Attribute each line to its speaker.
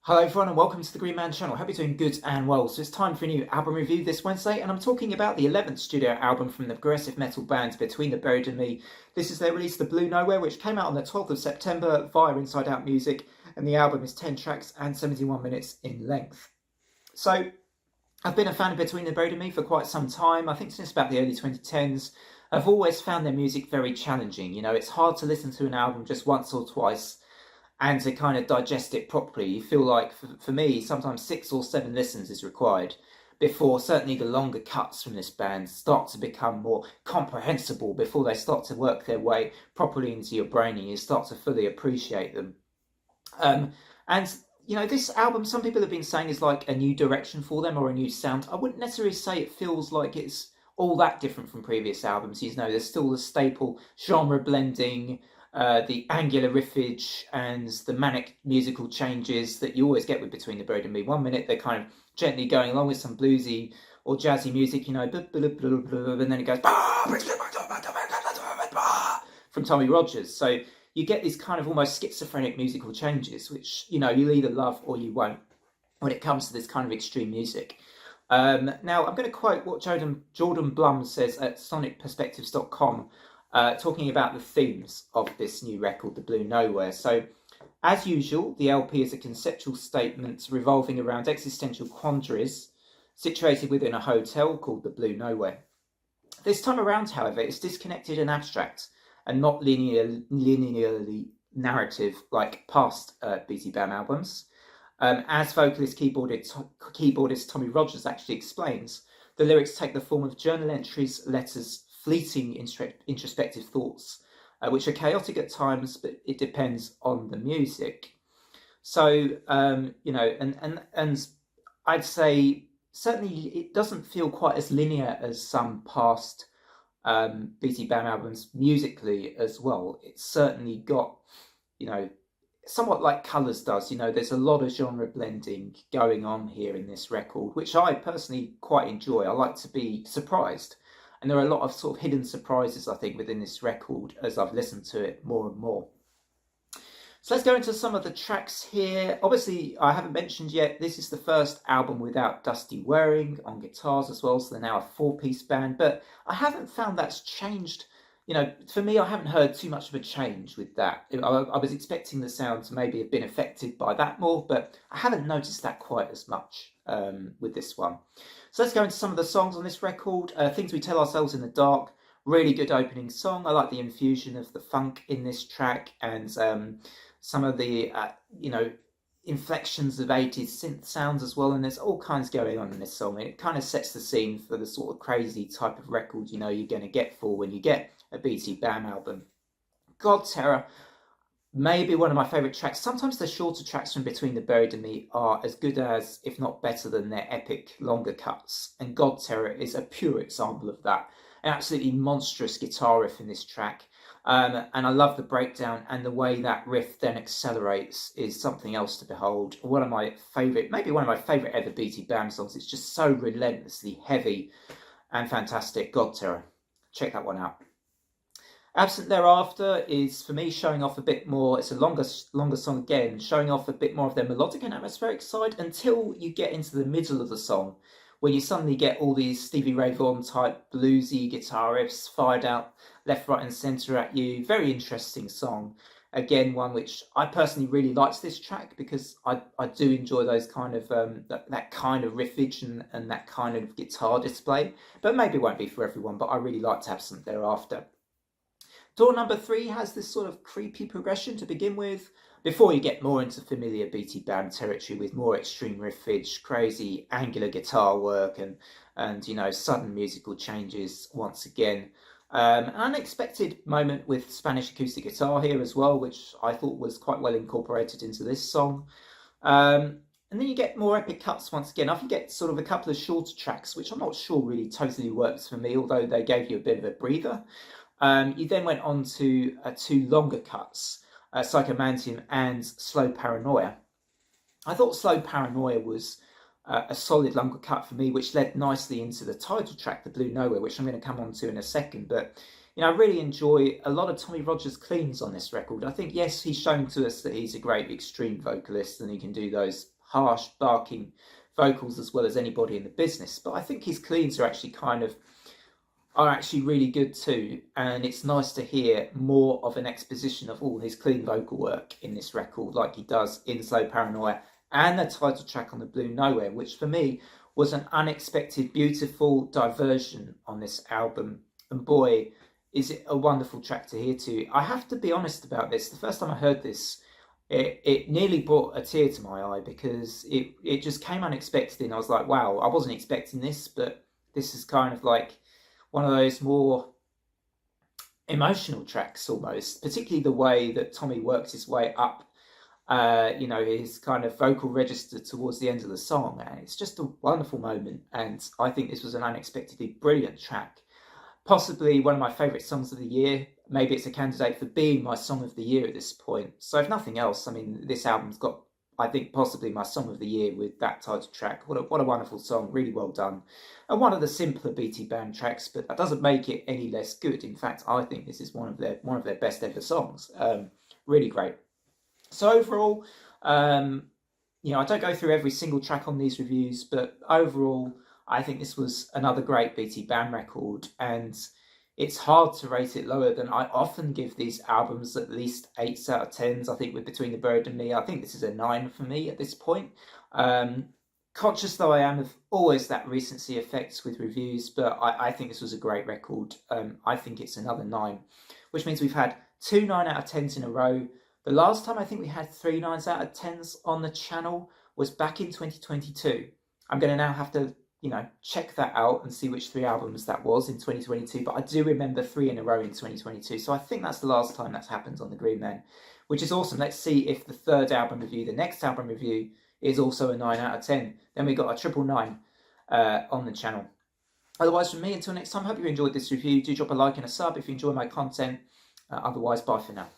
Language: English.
Speaker 1: Hello everyone and welcome to the Green Man channel. Hope you're doing good and well. So it's time for a new album review this Wednesday, and I'm talking about the 11th studio album from the progressive metal band Between the Buried and Me. This is their release, The Blue Nowhere, which came out on the 12th of September via Inside Out Music, and the album is 10 tracks and 71 minutes in length. So I've been a fan of Between the Buried and Me for quite some time. I think since about the early 2010s. I've always found their music very challenging. You know, it's hard to listen to an album just once or twice and to kind of digest it properly. You feel like, for me, sometimes 6 or 7 listens is required before certainly the longer cuts from this band start to become more comprehensible, before they start to work their way properly into your brain and you start to fully appreciate them. And you know, this album, some people have been saying is like a new direction for them or a new sound. I wouldn't necessarily say it feels like it's all that different from previous albums. You know, there's still the staple genre blending, the angular riffage and the manic musical changes that you always get with Between the Buried and Me. 1 minute they're kind of gently going along with some bluesy or jazzy music, you know, and then it goes from Tommy Rogers. So you get these kind of almost schizophrenic musical changes, which, you know, you'll either love or you won't when it comes to this kind of extreme music. Now, I'm going to quote what Jordan Blum says at sonicperspectives.com, talking about the themes of this new record, The Blue Nowhere. So, as usual, the LP is a conceptual statement revolving around existential quandaries situated within a hotel called The Blue Nowhere. This time around, however, it's disconnected and abstract and not linearly narrative like past BT Bam albums. As vocalist keyboardist Tommy Rogers actually explains, the lyrics take the form of journal entries, letters, fleeting introspective thoughts, which are chaotic at times, but it depends on the music. So, you know, and I'd say certainly it doesn't feel quite as linear as some past BT Bam albums musically as well. It's certainly got, you know, somewhat like Colours does. You know, there's a lot of genre blending going on here in this record, which I personally quite enjoy. I like to be surprised. And there are a lot of sort of hidden surprises, I think, within this record as I've listened to it more and more. So let's go into some of the tracks here. Obviously, I haven't mentioned yet, this is the first album without Dusty Waring on guitars as well, so they're now a 4-piece band, but I haven't found that's changed. You know, for me, I haven't heard too much of a change with that. I was expecting the sound to maybe have been affected by that more, but I haven't noticed that quite as much with this one. So let's go into some of the songs on this record. Things We Tell Ourselves in the Dark, really good opening song. I like the infusion of the funk in this track and some of the, you know, inflections of 80s synth sounds as well, and there's all kinds going on in this song. It kind of sets the scene for the sort of crazy type of record, you know, you're going to get for when you get a BT Bam album. God Terror, maybe one of my favourite tracks. Sometimes the shorter tracks from Between the Buried and Me are as good as, if not better than, their epic longer cuts, and God Terror is a pure example of that. An absolutely monstrous guitar riff in this track. And I love the breakdown, and the way that riff then accelerates is something else to behold. One of my favourite, maybe one of my favourite ever BT Bam songs. It's just so relentlessly heavy and fantastic. God Terror. Check that one out. Absent Thereafter is, for me, showing off a bit more. It's a longer song again, showing off a bit more of their melodic and atmospheric side until you get into the middle of the song, where you suddenly get all these Stevie Ray Vaughan type bluesy guitar riffs fired out left, right and centre at you. Very interesting song. Again, one which I personally really liked this track because I do enjoy those kind of, that kind of riffage and that kind of guitar display. But maybe it won't be for everyone, but I really liked Absent Thereafter. Door number 3 has this sort of creepy progression to begin with, before you get more into familiar BT Bam territory with more extreme riffage, crazy angular guitar work, and you know, sudden musical changes once again. An unexpected moment with Spanish acoustic guitar here as well, which I thought was quite well incorporated into this song. And then you get more epic cuts once again. I think you get sort of a couple of shorter tracks, which I'm not sure really totally works for me, although they gave you a bit of a breather. You then went on to 2 longer cuts, Psychomantium and Slow Paranoia. I thought Slow Paranoia was a solid longer cut for me, which led nicely into the title track, The Blue Nowhere, which I'm going to come on to in a second. But, you know, I really enjoy a lot of Tommy Rogers cleans on this record. I think, yes, he's shown to us that he's a great extreme vocalist and he can do those harsh, barking vocals as well as anybody in the business. But I think his cleans are actually really good too, and it's nice to hear more of an exposition of all his clean vocal work in this record, like he does in Slow Paranoia and the title track on the Blue Nowhere, which for me was an unexpected, beautiful diversion on this album. And boy, is it a wonderful track to hear too. I have to be honest about this. The first time I heard this, it nearly brought a tear to my eye, because it just came unexpected, and I was like, wow, I wasn't expecting this, but this is kind of like one of those more emotional tracks almost, particularly the way that Tommy works his way up, his kind of vocal register towards the end of the song. And it's just a wonderful moment, and I think this was an unexpectedly brilliant track. Possibly one of my favourite songs of the year. Maybe it's a candidate for being my song of the year at this point. So if nothing else, I mean, this album's got, I think, possibly my song of the year with that title track. What a wonderful song, really well done. And one of the simpler BT Bam tracks, but that doesn't make it any less good. In fact, I think this is one of their best ever songs. Really great. So overall, I don't go through every single track on these reviews, but overall, I think this was another great BT Bam record, and it's hard to rate it lower than I often give these albums at least 8s out of 10s. I think with Between the Bird and Me, I think this is a 9 for me at this point. Conscious though I am of always that recency effects with reviews, but I think this was a great record. I think it's another 9, which means we've had 2 9 out of 10s in a row. The last time I think we had 3 9s out of 10s on the channel was back in 2022. I'm going to now have to check that out and see which 3 albums that was in 2022. But I do remember 3 in a row in 2022. So I think that's the last time that's happened on the Green Men, which is awesome. Let's see if the third album review, the next album review, is also a 9 out of 10. Then we got a triple 9 on the channel. Otherwise, from me, until next time, hope you enjoyed this review. Do drop a like and a sub if you enjoy my content. Otherwise, bye for now.